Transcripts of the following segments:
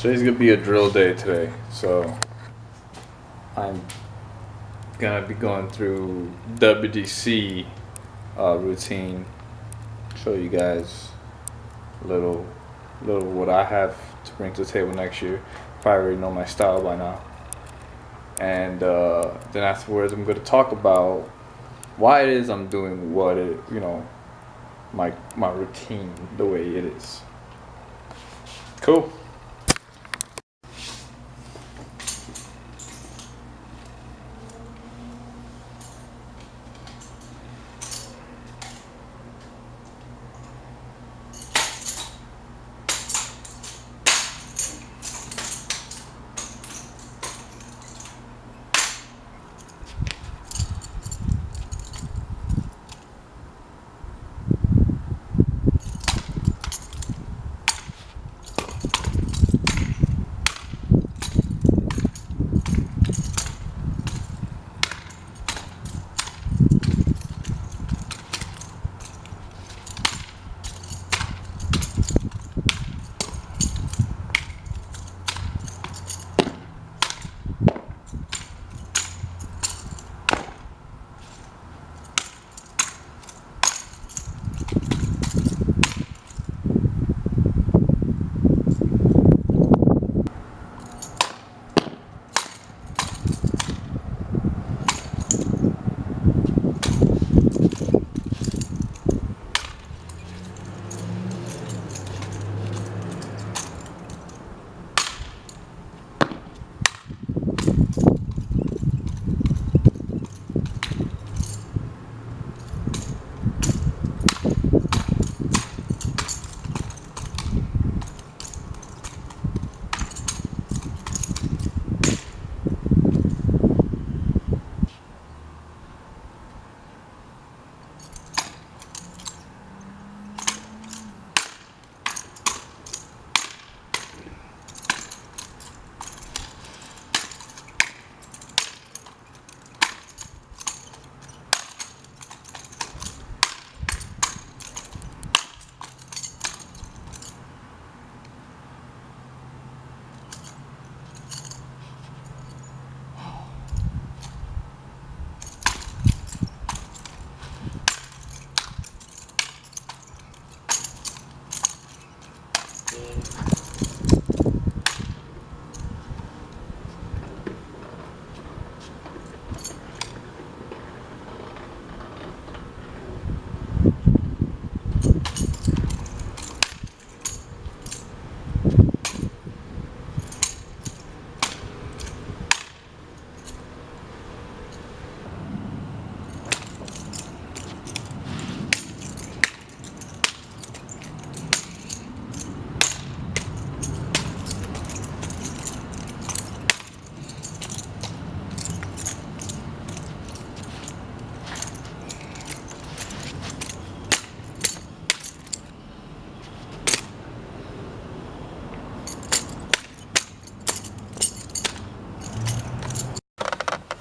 Today's gonna be a drill day today, so I'm gonna be going through WDC routine. Show you guys a little what I have to bring to the table next year. Probably already know my style by now. And then afterwards, I'm gonna talk about why it is I'm doing what it, my routine the way it is. Cool.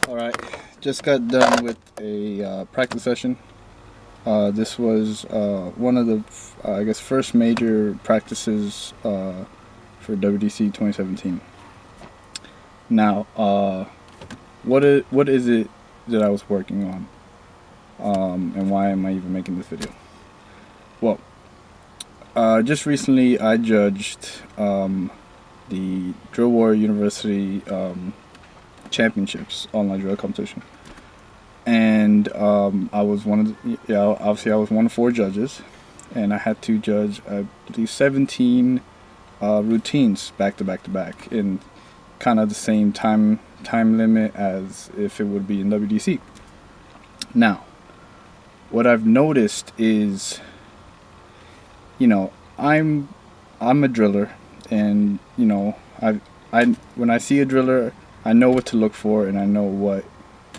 Alright, just got done with a practice session. This was one of the, I guess, first major practices for WDC 2017. Now, what is it that I was working on, and why am I even making this video? Well, just recently I judged the Drill Warrior University championships online drill competition, and I was one of the, obviously I was one of 4 judges, and I had to judge, I believe, 17 routines back to back in kind of the same time limit as if it would be in WDC. Now, what I've noticed is, I'm a driller, and when I see a driller, I know what to look for, and I know what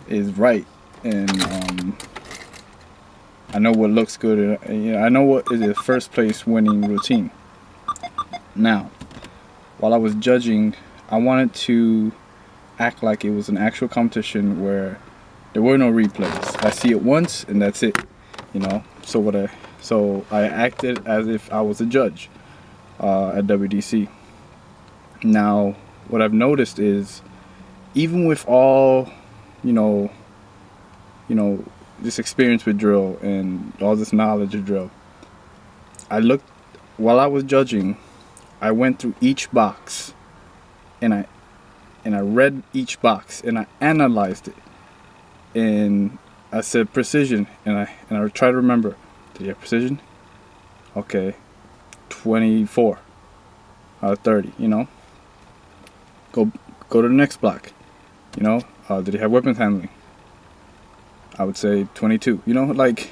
is right, and I know what looks good, and I know what is a first place winning routine. Now, while I was judging, I wanted to act like it was an actual competition where there were no replays. I see it once and that's it, So I acted as if I was a judge at WDC. Now, what I've noticed is, even with all, you know, this experience with drill and all this knowledge of drill, while I was judging, I went through each box, and I read each box, and I analyzed it, and I said precision, and I tried to remember, did he have precision? Okay, 24 out of 30. Go to the next block. Did he have weapons handling? I would say 22. Like,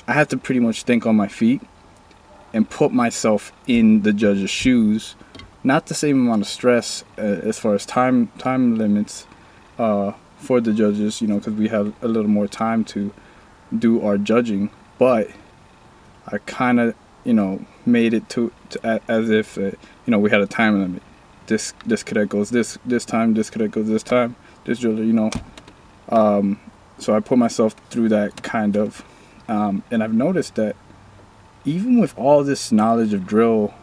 I had to pretty much think on my feet and put myself in the judge's shoes. Not the same amount of stress as far as time limits for the judges, because we have a little more time to do our judging. But I kind of, made it to as if we had a time limit. This cadet goes this time. This cadet goes this time. This driller, So I put myself through that kind of, and I've noticed that even with all this knowledge of drill,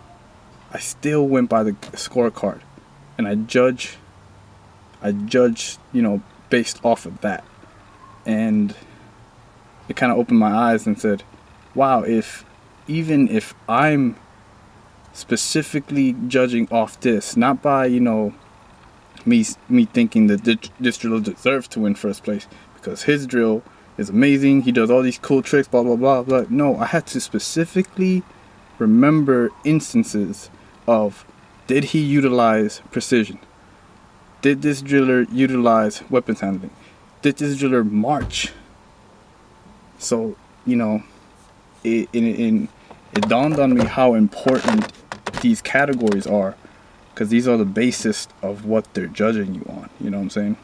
I still went by the scorecard, and I judge, based off of that. And it kind of opened my eyes and said, wow, even if I'm specifically judging off this, not by, me thinking that this driller deserves to win first place because his drill is amazing, he does all these cool tricks, blah blah blah blah. No, I had to specifically remember instances of, did he utilize precision? Did this driller utilize weapons handling? Did this driller march? So, it dawned on me how important these categories are, because these are the basis of what they're judging you on. You know what I'm saying?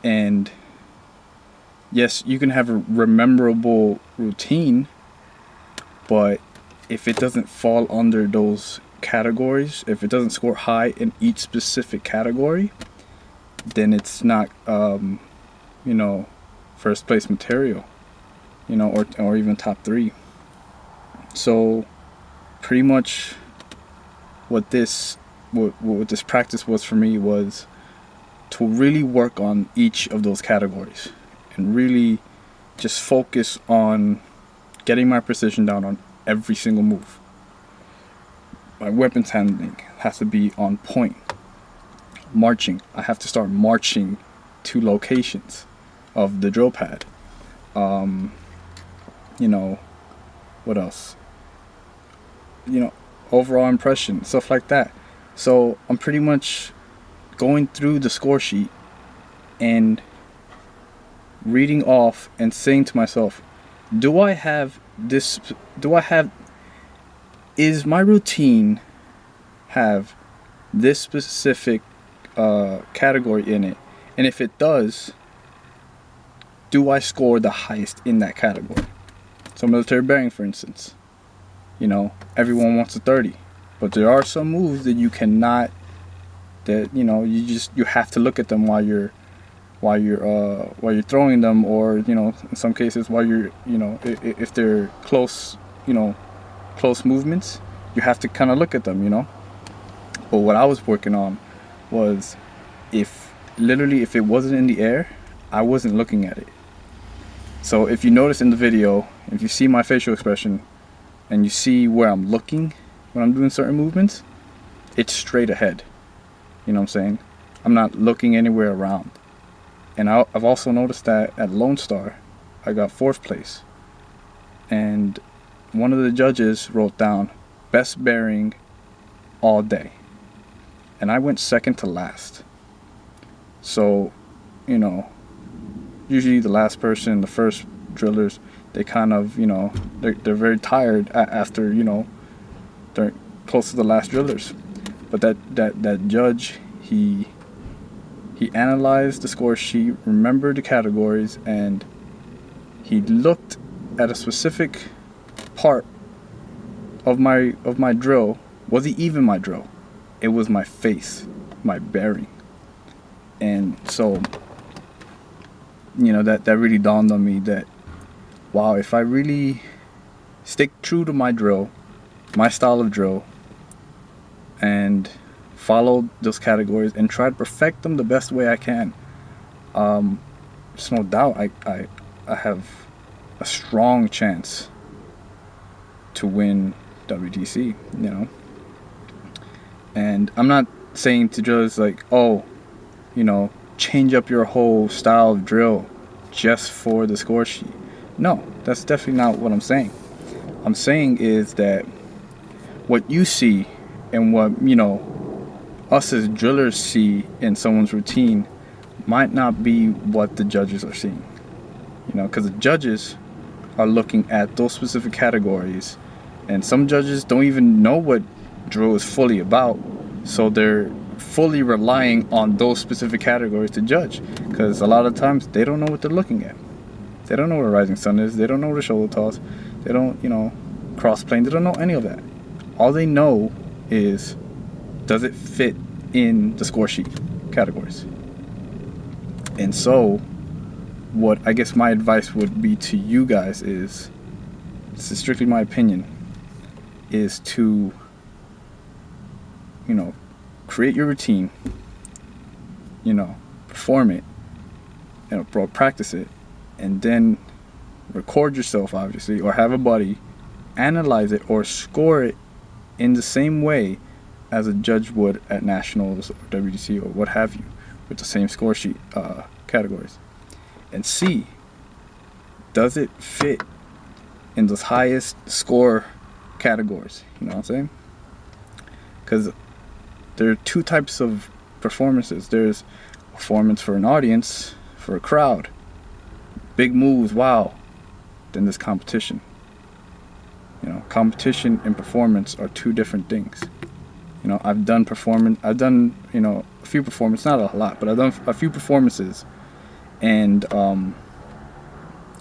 And yes, you can have a rememberable routine, but if it doesn't fall under those categories, if it doesn't score high in each specific category, then it's not, first place material, or even top 3. So pretty much what this practice was for me was to really work on each of those categories and really just focus on getting my precision down on every single move. My weapons handling has to be on point. Marching, I have to start marching to locations of the drill pad. What else? Overall impression, stuff like that. So I'm pretty much going through the score sheet and reading off and saying to myself, is my routine have this specific category in it? And if it does, do I score the highest in that category? So military bearing, for instance, everyone wants a 30, but there are some moves that you cannot, that you have to look at them while you're throwing them, or in some cases while you're if they're close movements, you have to kind of look at them. But what I was working on was, if it wasn't in the air, I wasn't looking at it. So if you notice in the video, if you see my facial expression and you see where I'm looking when I'm doing certain movements, it's straight ahead. You know what I'm saying? I'm not looking anywhere around. And I've also noticed that at Lone Star, I got 4th place. And one of the judges wrote down, best bearing all day. And I went second to last. So, usually the last person, the first drillers, they kind of, they're very tired after, they're close to the last drillers. But that judge, he analyzed the score sheet, remembered the categories, and he looked at a specific part of my drill. Was it even my drill? It was my face, my bearing. And so, that really dawned on me that, wow, if I really stick true to my drill, my style of drill, and follow those categories and try to perfect them the best way I can. There's no doubt I have a strong chance to win WDC, you know. And I'm not saying to just like, oh, you know, change up your whole style of drill just for the score sheet. No, that's definitely not what I'm saying. I'm saying is that what you see and what, you know, us as drillers see in someone's routine might not be what the judges are seeing. You know, because the judges are looking at those specific categories, and some judges don't even know what drill is fully about, so they're fully relying on those specific categories to judge, because a lot of times they don't know what they're looking at. They don't know what a rising sun is, they don't know what a shoulder toss, they don't, you know, cross plane, they don't know any of that. All they know is, does it fit in the score sheet categories? And so what I guess my advice would be to you guys is, this is strictly my opinion, is to, you know, create your routine, you know, perform it, you know, practice it, and then record yourself, obviously, or have a buddy analyze it or score it in the same way as a judge would at nationals or WDC or what have you, with the same score sheet categories, and see, does it fit in those highest score categories? You know what I'm saying? Because there are two types of performances. There's performance for an audience, for a crowd, big moves, wow. Then there's competition. You know, competition and performance are two different things. You know, I've done, you know, a few performances, not a lot, but I've done a few performances, and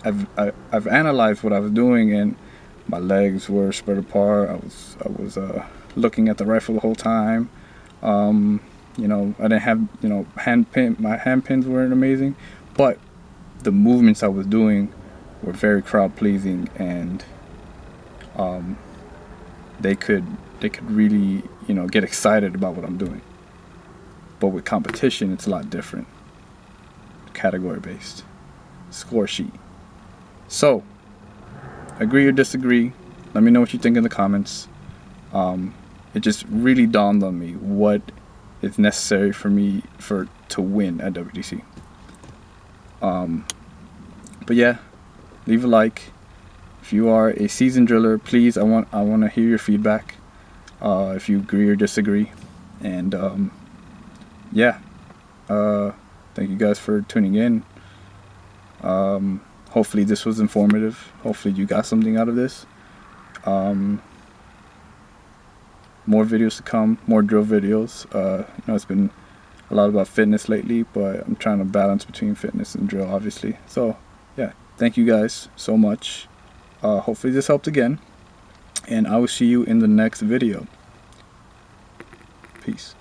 I've analyzed what I was doing, and my legs were spread apart. I was looking at the rifle the whole time. You know, I didn't have, you know, my hand pins weren't amazing, but the movements I was doing were very crowd pleasing, and they could really, you know, get excited about what I'm doing. But with competition, it's a lot different. Category based, score sheet. So, agree or disagree, let me know what you think in the comments. It just really dawned on me what is necessary for me to win at WDC. But yeah, leave a like. If you are a seasoned driller, please, I want to hear your feedback, if you agree or disagree. And yeah, thank you guys for tuning in. Hopefully this was informative. Hopefully you got something out of this. More videos to come, more drill videos. You know, it's been a lot about fitness lately, but I'm trying to balance between fitness and drill, obviously. So yeah, thank you guys so much. Hopefully this helped again, and I will see you in the next video. Peace.